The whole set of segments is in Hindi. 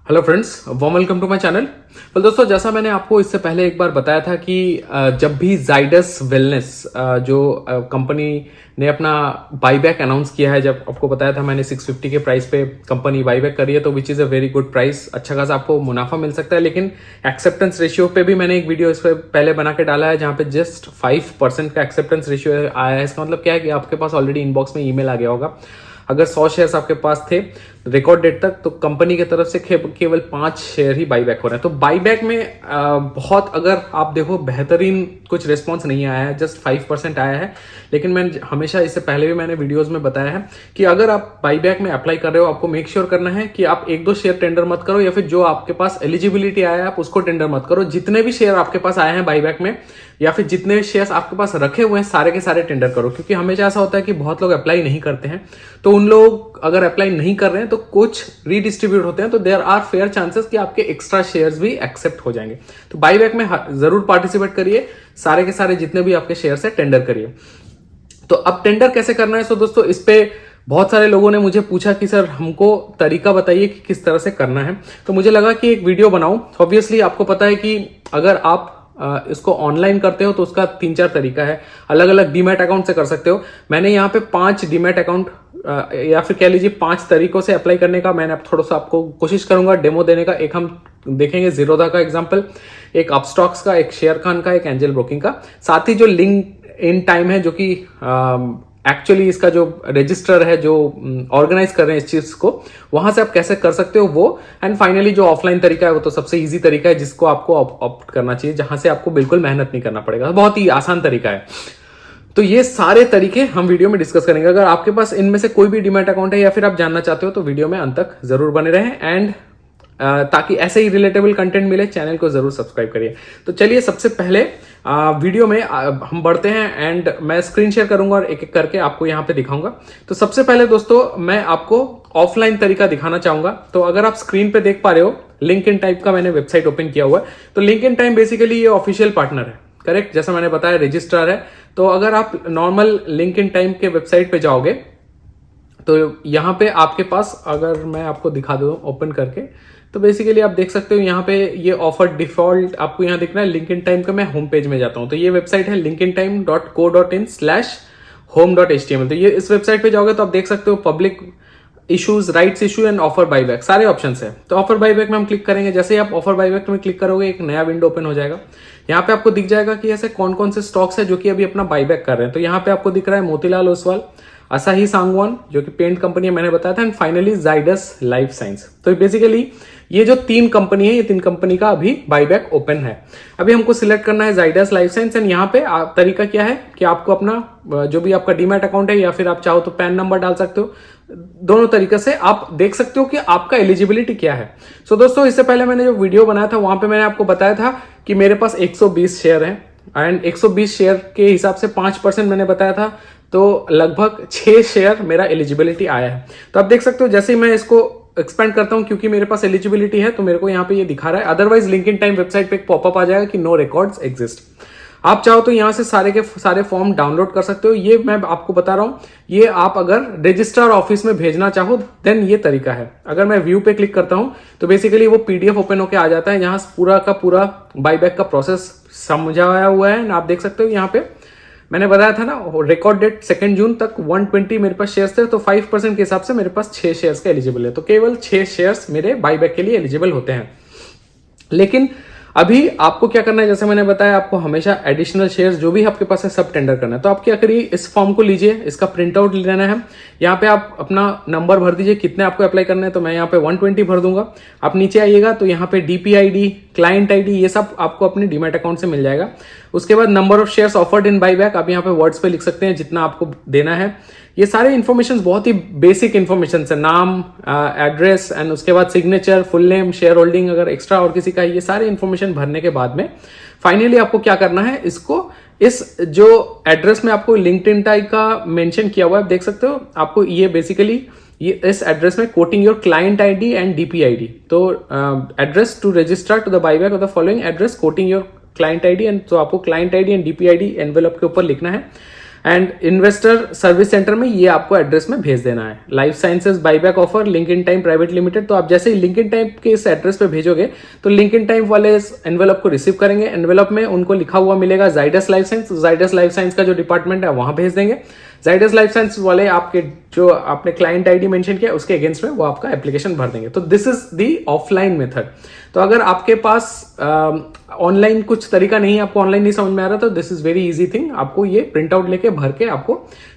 Hello friends, warm welcome to my channel. तो दोस्तों, जैसा मैंने आपको इससे पहले एक बार बताया था कि जब भी जाइडस वेलनेस जो कंपनी ने अपना बाईबैक अनाउंस किया है, जब आपको बताया था मैंने 650 के प्राइस पे कंपनी बाईबैक करी है, तो which is a very good price. अच्छा खासा आपको मुनाफा मिल सकता है। लेकिन एक्सेप्टेंस रेशियो पे भी मैंने एक वीडियो इस पर पहले बना के डाला है, जहाँ पे जस्ट 5% का एक्सेप्टेंस रेशियो आया है। इसका मतलब क्या है कि आपके पास ऑलरेडी इनबॉक्स में ईमेल आ गया होगा। अगर 100 शेयर्स आपके पास थे रिकॉर्ड डेट तक, तो कंपनी की तरफ से केवल 5 शेयर ही बाईबैक हो रहे हैं। तो बाईबैक में बहुत, अगर आप देखो, बेहतरीन कुछ रिस्पॉन्स नहीं आया है, जस्ट 5% आया है। लेकिन मैं हमेशा, इससे पहले भी मैंने वीडियोस में बताया है कि अगर आप बाईबैक में अप्लाई कर रहे हो, आपको मेक श्योर करना है कि आप 1-2 शेयर टेंडर मत करो, या फिर जो आपके पास एलिजिबिलिटी आया है आप उसको टेंडर मत करो। जितने भी शेयर आपके पास आए हैं बाईबैक में, या फिर जितने शेयर्स आपके पास रखे हुए हैं, सारे के सारे टेंडर करो। क्योंकि हमेशा ऐसा होता है कि बहुत लोग अप्लाई नहीं करते हैं, तो उन लोग अगर अप्लाई नहीं कर रहे हैं तो कुछ रीडिस्ट्रीब्यूट होते हैं, तो देयर आर फेयर चांसेस कि आपके एक्स्ट्रा शेयर्स भी एक्सेप्ट हो जाएंगे। तो बाईबैक में जरूर पार्टिसिपेट करिए, सारे के सारे जितने भी आपके शेयर्स है टेंडर करिए। तो अब टेंडर कैसे करना है? सो दोस्तों, इस पे बहुत सारे लोगों ने मुझे पूछा कि सर हमको तरीका बताइए कि किस तरह से करना है। तो मुझे लगा कि एक वीडियो बनाऊं। ऑब्वियसली आपको पता है कि अगर आप इसको ऑनलाइन करते हो तो उसका 3-4 तरीका है। अलग अलग डीमैट अकाउंट से कर सकते हो। मैंने यहाँ पे 5 डीमैट अकाउंट या फिर कह लीजिए 5 तरीकों से अप्लाई करने का मैंने अब थोड़ा सा आपको कोशिश करूंगा डेमो देने का। एक हम देखेंगे जीरोधा का एग्जांपल, एक अपस्टॉक्स का, एक शेयर खान का, एक एंजल ब्रोकिंग का। साथ ही जो लिंक इन टाइम है, जो कि एक्चुअली इसका जो रजिस्टर है, जो ऑर्गेनाइज कर रहे हैं इस चीज को, वहां से आप कैसे कर सकते हो वो। एंड फाइनली जो ऑफलाइन तरीका है, वो तो सबसे इजी तरीका है, जिसको आपको ऑप्ट करना चाहिए, जहां से आपको बिल्कुल मेहनत नहीं करना पड़ेगा। बहुत ही आसान तरीका है। तो ये सारे तरीके हम वीडियो में डिस्कस करेंगे। अगर आपके पास इनमें से कोई भी डीमैट अकाउंट है या फिर आप जानना चाहते हो, तो वीडियो में अंत तक जरूर बने रहें। एंड ताकि ऐसे ही रिलेटेबल कंटेंट मिले, चैनल को जरूर सब्सक्राइब करिए। तो चलिए, सबसे पहले वीडियो में हम बढ़ते हैं एंड मैं स्क्रीन शेयर करूंगा और एक एक करके आपको यहां पे दिखाऊंगा। तो सबसे पहले दोस्तों, मैं आपको ऑफलाइन तरीका दिखाना चाहूंगा। तो अगर आप स्क्रीन पे देख पा रहे हो, लिंक इन टाइम का मैंने वेबसाइट ओपन किया हुआ है। तो लिंक इन टाइम बेसिकली ये ऑफिशियल पार्टनर है, करेक्ट, जैसा मैंने बताया, रजिस्ट्रार है। तो अगर आप नॉर्मल लिंक इन टाइम के वेबसाइट पे जाओगे, तो यहां पे आपके पास, अगर मैं आपको दिखा दूं ओपन करके, तो बेसिकली आप देख सकते हो यहाँ पे ये ऑफर डिफॉल्ट आपको यहाँ दिख रहा है लिंक इन टाइम का। मैं होम पेज में जाता हूँ, तो ये वेबसाइट है linkintime.co.in/home.html। तो ये इस वेबसाइट पे जाओगे तो आप देख सकते हो public issues, rights issue and offer buyback, सारे ऑप्शंस है। तो ऑफर बाईबैक में हम क्लिक करेंगे। जैसे ही आप ऑफर बाईबैक में क्लिक करोगे, एक नया विंडो ओपन हो जाएगा। यहाँ पे आपको दिख जाएगा कि ऐसे कौन कौन से स्टॉक्स है जो कि अभी अपना बाईबैक कर रहे हैं। तो यहाँ पे आपको दिख रहा है मोतीलाल ओसवाल, असाही सांगवान जो कि पेंट कंपनी है, मैंने बताया था, and finally Zydus life science. तो बेसिकली ये जो 3 कंपनी है, ये 3 कंपनी का अभी बाईबैक ओपन है। अभी हमको सिलेक्ट करना है जाइडस लाइफ साइंस। एंड यहाँ पे तरीका क्या है कि आपको अपना जो भी आपका डीमैट अकाउंट है, या फिर आप चाहो तो पैन नंबर डाल सकते हो। दोनों तरीके से आप देख सकते हो कि आपका एलिजिबिलिटी क्या है। सो दोस्तों, इससे पहले मैंने जो वीडियो बनाया था, वहां पे मैंने आपको बताया था कि मेरे पास 120 शेयर है। एंड 120 शेयर के हिसाब से 5% मैंने बताया था, तो लगभग 6 शेयर मेरा एलिजिबिलिटी आया है। तो आप देख सकते हो, जैसे ही मैं इसको एक्सपेंड करता हूं, क्योंकि मेरे पास एलिजिबिलिटी है, तो मेरे को यहाँ पे ये दिखा रहा है। Otherwise link in time website पे एक पॉपअप आ जाएगा कि नो रिकॉर्ड्स एग्जिस्ट। आप चाहो तो यहाँ से सारे के सारे फॉर्म डाउनलोड कर सकते हो। ये मैं आपको बता रहा हूं, ये आप अगर रजिस्ट्रार ऑफिस में भेजना चाहो देन ये तरीका है। अगर मैं व्यू पे क्लिक करता हूं, तो बेसिकली वो पीडीएफ ओपन होकर आ जाता है, जहां पूरा का पूरा बाईबैक का प्रोसेस समझाया हुआ है। आप देख सकते हो, यहाँ पे मैंने बताया था ना, रिकॉर्ड डेट 2 जून तक 120 मेरे पास शेयर्स थे। तो 5% के हिसाब से मेरे पास 6 शेयर्स का एलिजिबल है। तो केवल 6 शेयर्स मेरे बाईबैक के लिए एलिजिबल होते हैं। लेकिन अभी आपको क्या करना है, जैसे मैंने बताया, आपको हमेशा एडिशनल शेयर्स जो भी आपके पास है सब टेंडर करना है। तो आप क्या करिए, इस फॉर्म को लीजिए, इसका प्रिंट आउट लेना है। यहाँ पे आप अपना नंबर भर दीजिए, कितने आपको अप्लाई करना है। तो मैं यहाँ पे 120 भर दूंगा। आप नीचे आइएगा तो यहाँ पे डीपीआईडी, क्लाइंट आईडी, ये सब आपको अपने डीमैट अकाउंट से मिल जाएगा। उसके बाद number of shares offered in buyback, आप यहाँ पे वर्ड्स पे लिख सकते हैं जितना आपको देना है। ये सारे इन्फॉर्मेशन बहुत ही बेसिक इन्फॉर्मेशन है, नाम, एड्रेस, एंड उसके बाद signature, full name, share holding अगर एक्स्ट्रा और किसी का है, ये सारे इन्फॉर्मेशन भरने के बाद में फाइनली आपको क्या करना है, इसको इस जो एड्रेस में आपको लिंक्डइन टाइप का मेंशन किया हुआ है, आप देख सकते हो, आपको ये बेसिकली ये इस एड्रेस में quoting your client ID and DPID. तो address to register to the buyback of the following address quoting your client ID, and तो आपको client ID and DPID envelope के ऊपर लिखना है। एंड इन्वेस्टर सर्विस सेंटर में ये आपको एड्रेस में भेज देना है। Life sciences buyback offer link in time private limited, तो आप जैसे ही लिंक इन टाइम के इस एड्रेस पे भेजोगे तो लिंक इन टाइम वाले इस एनवेलप को रिसीव करेंगे। एनवेलप में उनको लिखा हुआ मिलेगा Zydus life science, Zydus life science का जो डिपार्टमेंट है वहां भेज देंगे। जाइडस लाइफ साइंस वाले आपके जो आपने क्लाइंट आईडी मेंशन किया उसके अगेंस्ट में वो आपका एप्लीकेशन भर देंगे। तो this is the offline method. तो अगर आपके पास ऑनलाइन कुछ तरीका नहीं है, आपको ऑनलाइन नहीं समझ में आ रहा, तो this is very easy thing. आपको ये प्रिंट आउट लेके भर के आपको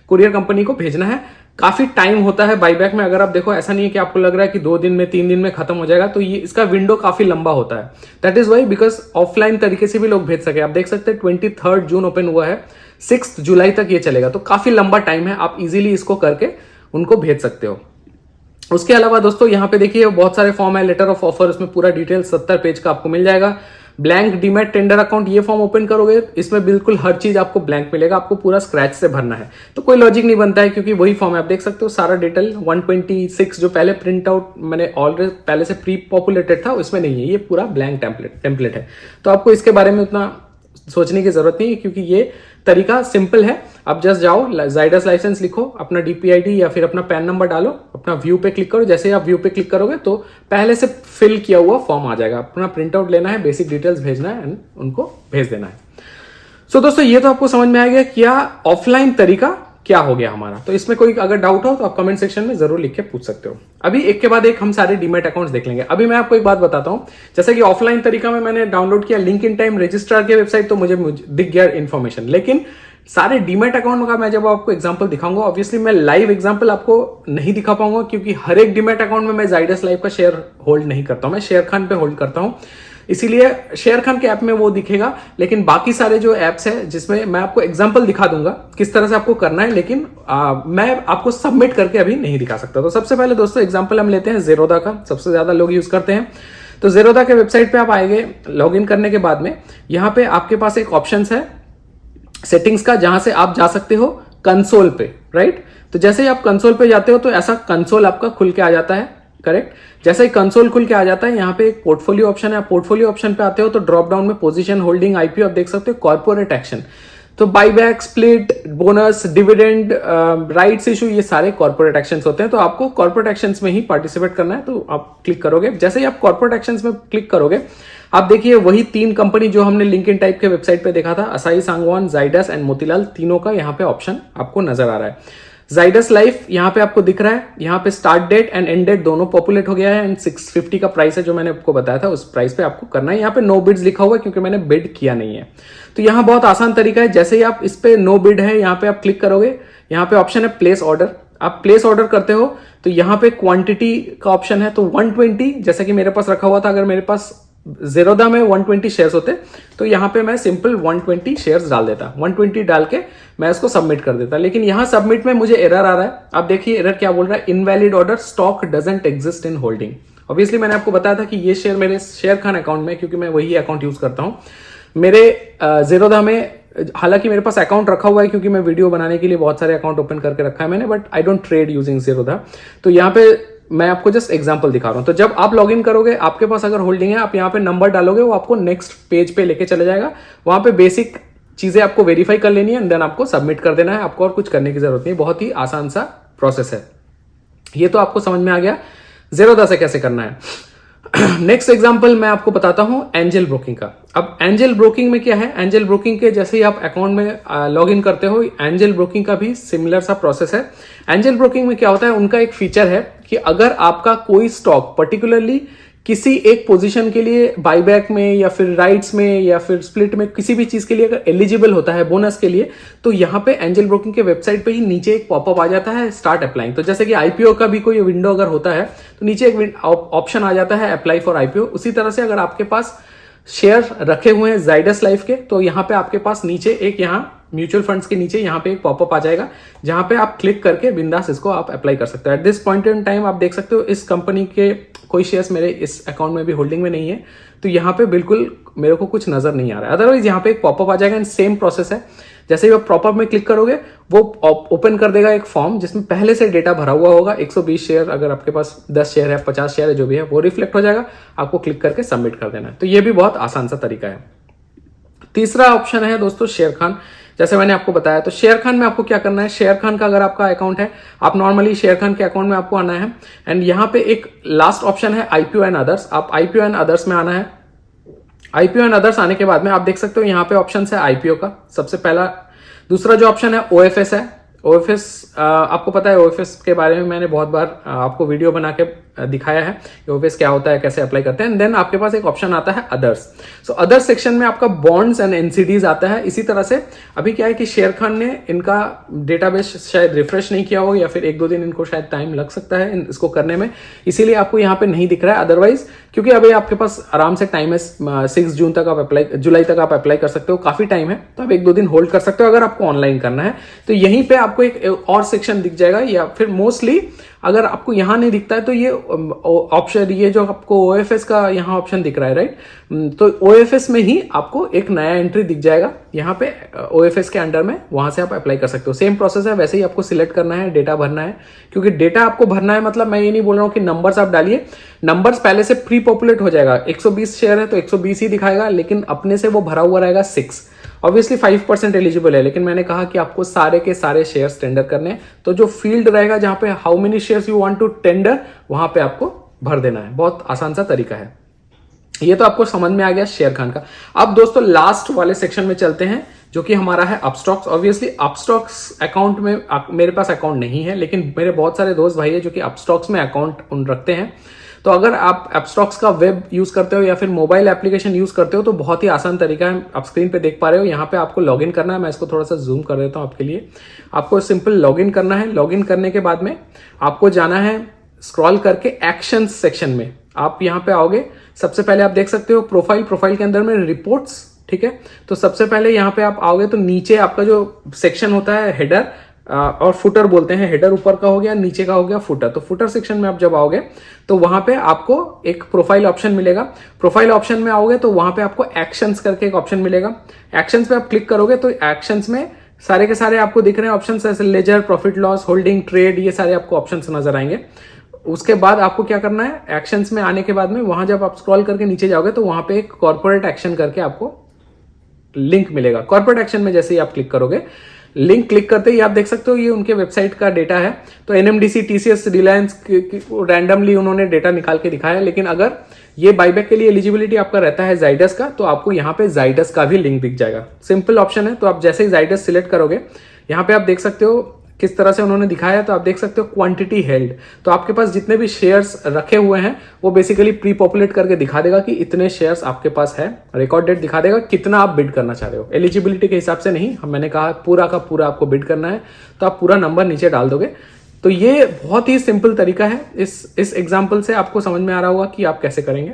कुरियर कंपनी को भेजना है। काफी टाइम होता है बाईबैक में, अगर आप देखो ऐसा नहीं है कि आपको लग रहा है कि 2 दिन में 3 दिन में खत्म हो जाएगा, तो ये इसका विंडो काफी लंबा होता है। That is why, because offline तरीके से भी लोग भेज सके। आप देख सकते हैं 23 जून ओपन हुआ है, 6 जुलाई तक ये चलेगा, तो काफी लंबा टाइम है। आप इजीली इसको करके उनको भेज सकते हो। उसके अलावा दोस्तों यहाँ पे देखिए बहुत सारे फॉर्म है। लेटर ऑफ ऑफर, इसमें पूरा डिटेल 70 पेज का आपको मिल जाएगा। ब्लैंक डीमैट टेंडर अकाउंट, ये फॉर्म ओपन करोगे इसमें बिल्कुल हर चीज आपको ब्लैंक मिलेगा, आपको पूरा स्क्रैच से भरना है। तो कोई लॉजिक नहीं बनता है क्योंकि वही फॉर्म है। आप देख सकते हो सारा डिटेल 126 जो पहले प्रिंट आउट मैंने ऑलरेडी पहले से प्री पॉपुलेटेड था उसमें नहीं है, ये पूरा ब्लैंक टेम्पलेट है। तो आपको इसके बारे में उतना सोचने की जरूरत नहीं है क्योंकि ये तरीका सिंपल है। आप जस्ट जाओ, जाइडस लाइसेंस लिखो, अपना डीपीआईडी या फिर अपना पैन नंबर डालो, अपना व्यू पे क्लिक करो। जैसे ही आप व्यू पे क्लिक करोगे तो पहले से फिल किया हुआ फॉर्म आ जाएगा। अपना प्रिंट आउट लेना है, बेसिक डिटेल्स भेजना है एंड उनको भेज देना है। सो दोस्तों ये तो आपको समझ में आ गया क्या ऑफलाइन तरीका क्या हो गया हमारा। तो इसमें कोई अगर डाउट हो तो आप कमेंट सेक्शन में जरूर लिख के पूछ सकते हो। अभी एक के बाद एक हम सारे डीमैट अकाउंट्स देख लेंगे। अभी मैं आपको एक बात बताता हूं, जैसे कि ऑफलाइन तरीका में मैंने डाउनलोड किया लिंक इन टाइम रजिस्ट्रार के वेबसाइट, तो मुझे दिख गया इन्फॉर्मेशन। लेकिन सारे डीमैट अकाउंट का मैं जब आपको एग्जांपल दिखाऊंगा, ऑब्वियसली मैं लाइव एग्जांपल आपको नहीं दिखा पाऊंगा क्योंकि हर एक डीमैट अकाउंट में मैं जाइडस लाइव का शेयर होल्ड नहीं करता हूं, मैं शेयर खान पे होल्ड करता हूं। इसीलिए शेयर खान के ऐप में वो दिखेगा, लेकिन बाकी सारे जो ऐप्स है जिसमें मैं आपको एग्जांपल दिखा दूंगा किस तरह से आपको करना है, लेकिन मैं आपको सबमिट करके अभी नहीं दिखा सकता। तो सबसे पहले दोस्तों एग्जांपल हम लेते हैं जेरोदा का, सबसे ज्यादा लोग यूज करते हैं। तो जेरोदा के वेबसाइट पे आप आएंगे, लॉग इन करने के बाद में यहाँ पे आपके पास एक ऑप्शन है सेटिंग्स का, जहां से आप जा सकते हो कंसोल पे, राइट। तो जैसे ही आप कंसोल पे जाते हो तो ऐसा कंसोल आपका खुल के आ जाता है, करेक्ट। जैसे ही कंसोल खुल के आ जाता है, यहाँ पे एक पोर्टफोलियो ऑप्शन है। आप पोर्टफोलियो ऑप्शन पे आते हो तो ड्रॉप डाउन में पोजीशन, होल्डिंग, आईपीओ आप देख सकते हो, कॉर्पोरेट एक्शन। तो buyback, split, bonus, dividend, rights issue, ये सारे कॉर्पोरेट एक्शंस होते हैं। तो आपको कॉर्पोरेट एक्शंस में ही पार्टिसिपेट करना है, तो आप क्लिक करोगे। जैसे ही आप कॉर्पोरेट एक्शंस में क्लिक करोगे, आप देखिए वही 3 कंपनी जो हमने लिंक इन टाइप के वेबसाइट पे देखा था, असाई, सांगवान, जाइडस एंड मोतीलाल, तीनों का यहाँ पे ऑप्शन आपको नजर आ रहा है। जाइडस लाइफ यहाँ पे आपको दिख रहा है, यहाँ पे start date and end date दोनों पॉपुलेट हो गया है एंड 650 का प्राइस है जो मैंने आपको बताया था, उस प्राइस पे आपको करना है। यहाँ पे नो बिड्स लिखा हुआ है क्योंकि मैंने बिड किया नहीं है। तो यहाँ बहुत आसान तरीका है, जैसे ही आप इस पे नो बिड है यहाँ पे आप क्लिक करोगे, यहाँ पे ऑप्शन है प्लेस ऑर्डर। आप प्लेस ऑर्डर करते हो तो यहाँ पे क्वांटिटी का ऑप्शन है, तो 120 जैसे कि मेरे पास रखा हुआ था, अगर मेरे पास जेरोदा में 120 शेयर्स होते तो यहां पे मैं सिंपल 120 शेयर्स डाल देता, 120 डाल के मैं इसको सबमिट कर देता। लेकिन यहां सबमिट में मुझे एरर आ रहा है। आप देखिए एरर क्या बोल रहा है, invalid order, stock doesn't exist in holding. Obviously मैंने आपको बताया था कि ये शेयर मेरे शेयर खान अकाउंट में, क्योंकि मैं वही अकाउंट यूज करता हूं मेरे जेरोदा में। हालांकि मेरे पास अकाउंट रखा हुआ है क्योंकि मैं वीडियो बनाने के लिए बहुत सारे अकाउंट ओपन करके रखा है मैंने, but I don't trade using Zerodha. तो यहाँ पे मैं आपको जस्ट एग्जांपल दिखा रहा हूं। तो जब आप लॉगिन करोगे, आपके पास अगर होल्डिंग है, आप यहाँ पे नंबर डालोगे, वो आपको नेक्स्ट पेज पे लेके चले जाएगा। वहां पे बेसिक चीजें आपको वेरीफाई कर लेनी है, देन आपको सबमिट कर देना है। आपको और कुछ करने की जरूरत नहीं, बहुत ही आसान सा प्रोसेस है। ये तो आपको समझ में आ गया जेरोदा से कैसे करना है। नेक्स्ट एग्जांपल मैं आपको बताता हूं एंजल ब्रोकिंग का। अब एंजल ब्रोकिंग में क्या है, एंजल ब्रोकिंग के जैसे ही आप अकाउंट में लॉग इन करते हो, एंजल ब्रोकिंग का भी सिमिलर सा प्रोसेस है। एंजल ब्रोकिंग में क्या होता है, उनका एक फीचर है कि अगर आपका कोई स्टॉक पर्टिकुलरली किसी एक पोजीशन के लिए बाईबैक में या फिर राइट्स में या फिर स्प्लिट में किसी भी चीज के लिए अगर एलिजिबल होता है बोनस के लिए, तो यहाँ पे एंजल ब्रोकिंग के वेबसाइट पे ही नीचे एक पॉपअप आ जाता है, स्टार्ट अप्लाइंग। तो जैसे कि आईपीओ का भी कोई विंडो अगर होता है तो नीचे एक ऑप्शन आ जाता है अप्लाई फॉर आईपीओ। उसी तरह से अगर आपके पास शेयर रखे हुए हैं जाइडस लाइफ के, तो यहाँ पे आपके पास नीचे एक यहाँ म्यूचुअल फंड्स के नीचे यहाँ पे एक पॉपअप आ जाएगा, जहां पे आप क्लिक करके बिंदास इसको आप अप्लाई कर सकते हो। At this point in time आप देख सकते हो इस कंपनी के कोई शेयर्स मेरे इस अकाउंट में भी होल्डिंग में नहीं है, तो यहाँ पे बिल्कुल मेरे को कुछ नजर नहीं आ रहा है। अदरवाइज यहाँ पे एक पॉपअप आ जाएगा एंड सेम प्रोसेस है। जैसे ही आप पॉपअप में क्लिक करोगे, वो ओपन कर देगा एक फॉर्म जिसमें पहले से डेटा भरा हुआ होगा। 120 शेयर, अगर आपके पास 10 शेयर है, 50 शेयर है, जो भी है वो रिफ्लेक्ट हो जाएगा। आपको क्लिक करके सबमिट कर देना है। तो ये भी बहुत आसान सा तरीका है। तीसरा ऑप्शन है दोस्तों शेयर खान। जैसे मैंने आपको बताया। तो शेयर खान में आपको क्या करना है, शेयर खान का अगर आपका अकाउंट है, आप नॉर्मली शेयर खान के अकाउंट में आपको आना है एंड यहाँ पे एक लास्ट ऑप्शन है आईपीओ एंड अदर्स। आप आईपीओ एंड अदर्स में आना है। आईपीओ एंड अदर्स आने के बाद में आप देख सकते हो यहाँ पे ऑप्शन है आईपीओ का सबसे पहला। दूसरा जो ऑप्शन है ओएफएस है। ओएफएस आपको पता है, ओएफएस के बारे में मैंने बहुत बार आपको वीडियो बना के दिखाया है ओएफएस क्या होता है, कैसे अप्लाई करते हैं। देन आपके पास एक ऑप्शन आता है अदर्स। सो अदर्स सेक्शन में आपका बॉन्ड्स एंड एनसीडीज आता है। इसी तरह से अभी क्या है कि शेयर खान ने इनका डेटाबेस शायद रिफ्रेश नहीं किया हो या फिर 1-2 दिन इनको शायद टाइम लग सकता है इसको करने में, इसीलिए आपको यहाँ पे नहीं दिख रहा है। अदरवाइज क्योंकि अभी आपके पास आराम से टाइम है, 6 जून तक आप जुलाई तक आप अप्लाई कर सकते हो, काफी टाइम है, तो आप 1-2 दिन होल्ड कर सकते हो अगर आपको ऑनलाइन करना है। तो यहीं पे आपको एक और सेक्शन दिख जाएगा, या फिर मोस्टली अगर आपको यहां नहीं दिखता है तो ये ऑप्शन, ये जो आपको ओएफएस का यहां ऑप्शन दिख रहा है राइट, तो ओएफएस में ही आपको एक नया एंट्री दिख जाएगा यहाँ पे ओएफएस के अंडर में, वहां से आप अप्लाई कर सकते हो। सेम प्रोसेस है, वैसे ही आपको सिलेक्ट करना है, डेटा भरना है, क्योंकि डेटा आपको भरना है। मतलब मैं ये नहीं बोल रहा हूँ कि नंबर्स आप डालिए, नंबर्स पहले से प्री पॉपुलेट हो जाएगा। 120 शेयर है तो 120 ही दिखाएगा, लेकिन अपने से वो भरा हुआ रहेगा 6। ऑब्वियसली 5% एलिजिबल है, लेकिन मैंने कहा कि आपको सारे के सारे शेयर्स टेंडर करने हैं, तो जो फील्ड रहेगा जहां पे how many shares you want to tender, वहां पे आपको भर देना है। बहुत आसान सा तरीका है। ये तो आपको समझ में आ गया शेयर खान का। अब दोस्तों लास्ट वाले सेक्शन में चलते हैं, जो कि हमारा है अपस्टॉक्स। ऑब्वियसली अपस्टॉक्स अकाउंट में मेरे पास अकाउंट नहीं है, लेकिन मेरे बहुत सारे दोस्त भाई है जो कि अपस्टॉक्स में अकाउंट रखते हैं। तो अगर आप अपस्टॉक्स का वेब यूज करते हो या फिर मोबाइल एप्लीकेशन यूज करते हो तो बहुत ही आसान तरीका है, आप स्क्रीन पे देख पा रहे हो। यहाँ पे आपको लॉगिन करना है, मैं इसको थोड़ा सा जूम कर देता हूँ आपके लिए। आपको सिंपल लॉगिन करना है। लॉगिन करने के बाद में आपको जाना है स्क्रॉल करके एक्शंस सेक्शन में। आप यहाँ पे आओगे, सबसे पहले आप देख सकते हो प्रोफाइल के अंदर में रिपोर्ट्स, ठीक है। तो सबसे पहले यहाँ पे आप आओगे तो नीचे आपका जो सेक्शन होता है हेडर और फुटर बोलते हैं, हेडर ऊपर का हो गया, नीचे का हो गया फुटर। तो फुटर सेक्शन में आप जब आओगे तो वहां पे आपको एक प्रोफाइल ऑप्शन मिलेगा। प्रोफाइल ऑप्शन में आओगे तो वहां पे आपको एक्शंस करके एक ऑप्शन मिलेगा। एक्शंस पे आप क्लिक करोगे तो एक्शंस में सारे के सारे आपको दिख रहे हैं ऑप्शंस, ऐसे ledger, profit loss, holding, trade, ये सारे आपको ऑप्शंस नजर आएंगे। उसके बाद आपको क्या करना है, एक्शंस में आने के बाद में वहां जब आप स्क्रॉल करके नीचे जाओगे तो वहां पे एक कॉर्पोरेट एक्शन करके आपको लिंक मिलेगा। कॉर्पोरेट एक्शन में जैसे ही आप क्लिक करोगे, लिंक क्लिक करते ही आप देख सकते हो ये उनके वेबसाइट का डेटा है। तो एनएमडीसी, टीसीएस, रिलायंस रैंडमली उन्होंने डेटा निकाल के दिखाया है। लेकिन अगर ये बाईबैक के लिए एलिजिबिलिटी आपका रहता है जाइडस का, तो आपको यहाँ पे जाइडस का भी लिंक दिख जाएगा। सिंपल ऑप्शन है। तो आप जैसे ही जाइडस सिलेक्ट करोगे, यहाँ पे आप देख सकते हो किस तरह से उन्होंने दिखाया। तो आप देख सकते हो क्वांटिटी हेल्ड, तो आपके पास जितने भी शेयर्स रखे हुए हैं वो बेसिकली प्री पॉपुलेट करके दिखा देगा कि इतने शेयर्स आपके पास है। रिकॉर्ड डेट दिखा देगा, कितना आप बिड करना चाह रहे हो। एलिजिबिलिटी के हिसाब से नहीं, मैंने कहा पूरा का पूरा आपको बिड करना है, तो आप पूरा नंबर नीचे डाल दोगे। तो ये बहुत ही सिंपल तरीका है। इस एग्जाम्पल से आपको समझ में आ रहा होगा कि आप कैसे करेंगे।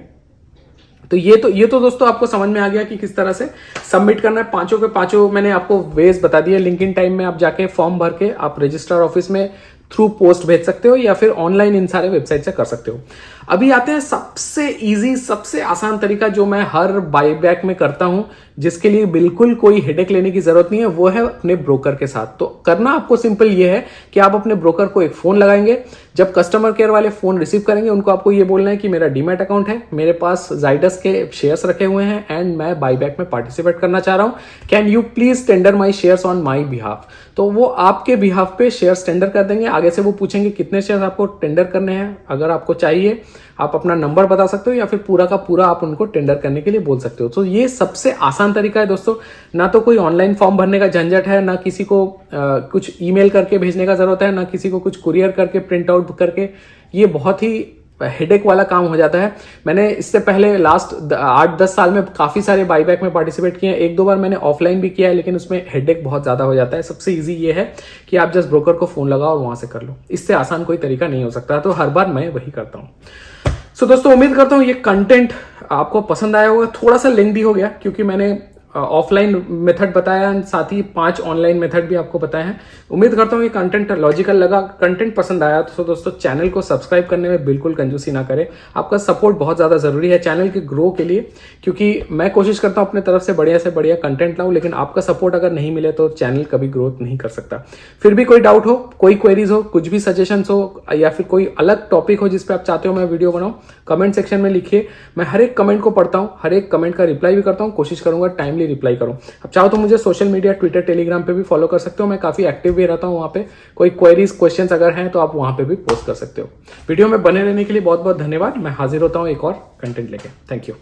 तो ये तो दोस्तों आपको समझ में आ गया कि किस तरह से सबमिट करना है। पांचों के पांचों मैंने आपको वेज बता दिए। लिंक्डइन टाइम में आप जाके फॉर्म भर के आप रजिस्ट्रार ऑफिस में थ्रू पोस्ट भेज सकते हो, या फिर ऑनलाइन इन सारे वेबसाइट से कर सकते हो। अभी आते हैं सबसे इजी, सबसे आसान तरीका जो मैं हर बाईबैक में करता हूं, जिसके लिए बिल्कुल कोई हेडेक लेने की जरूरत नहीं है, वो है अपने ब्रोकर के साथ। तो करना आपको सिंपल ये है कि आप अपने ब्रोकर को एक फोन लगाएंगे। जब कस्टमर केयर वाले फोन रिसीव करेंगे, उनको आपको ये बोलना है कि मेरा डीमैट अकाउंट है, मेरे पास जाइडस के शेयर्स रखे हुए हैं एंड मैं बाईबैक में पार्टिसिपेट करना चाह रहा हूं, can you please tender my shares on my behalf. तो वो आपके बिहाफ पे शेयर्स टेंडर कर देंगे। आगे से वो पूछेंगे कितने शेयर्स आपको टेंडर करने हैं। अगर आपको चाहिए आप अपना नंबर बता सकते हो, या फिर पूरा का पूरा आप उनको टेंडर करने के लिए बोल सकते हो। तो ये सबसे आसान तरीका है दोस्तों। ना तो कोई ऑनलाइन फॉर्म भरने का झंझट है, ना किसी को कुछ ईमेल करके भेजने का जरूरत है, ना किसी को कुछ कुरियर करके प्रिंट आउट करके। ये बहुत ही हेडेक वाला काम हो जाता है। मैंने इससे पहले लास्ट 8-10 साल में काफी सारे बाईबैक में पार्टिसिपेट किए हैं। 1-2 बार मैंने ऑफलाइन भी किया है, लेकिन उसमें हेडेक बहुत ज्यादा हो जाता है। सबसे इजी ये है कि आप जस्ट ब्रोकर को फोन लगाओ और वहां से कर लो। इससे आसान कोई तरीका नहीं हो सकता। तो हर बार मैं वही करता हूँ। सो दोस्तों उम्मीद करता हूँ ये कंटेंट आपको पसंद आया होगा। थोड़ा सा लेंथी हो गया क्योंकि मैंने ऑफलाइन मेथड बताया, साथ ही 5 ऑनलाइन मेथड भी आपको बताए हैं। उम्मीद करता हूँ ये कंटेंट लॉजिकल लगा, कंटेंट पसंद आया। तो दोस्तों चैनल को सब्सक्राइब करने में बिल्कुल कंजूसी ना करें। आपका सपोर्ट बहुत ज्यादा जरूरी है चैनल के ग्रो के लिए, क्योंकि मैं कोशिश करता हूँ अपने तरफ से बढ़िया कंटेंट लाऊं, लेकिन आपका सपोर्ट अगर नहीं मिले तो चैनल कभी ग्रोथ नहीं कर सकता। फिर भी कोई डाउट हो, कोई क्वेरीज हो, कुछ भी सजेशन हो, या फिर कोई अलग टॉपिक हो जिसपे आप चाहते हो मैं वीडियो बनाऊं, कमेंट सेक्शन में लिखिए। मैं हर एक कमेंट को पढ़ता हूँ, हर एक कमेंट का रिप्लाई भी करता हूँ। कोशिश करूंगा टाइमली ही रिप्लाई करूँ। अब चाहो तो मुझे सोशल मीडिया, ट्विटर, टेलीग्राम पे भी फॉलो कर सकते हो, मैं काफ़ी एक्टिव भी रहता हूँ वहाँ पे। कोई क्वेरीज, क्वेश्चंस अगर हैं तो आप वहाँ पे भी पोस्ट कर सकते हो। वीडियो में बने रहने के लिए बहुत बहुत धन्यवाद। मैं हाजिर होता हूँ एक और कंटेंट लेके। Thank you.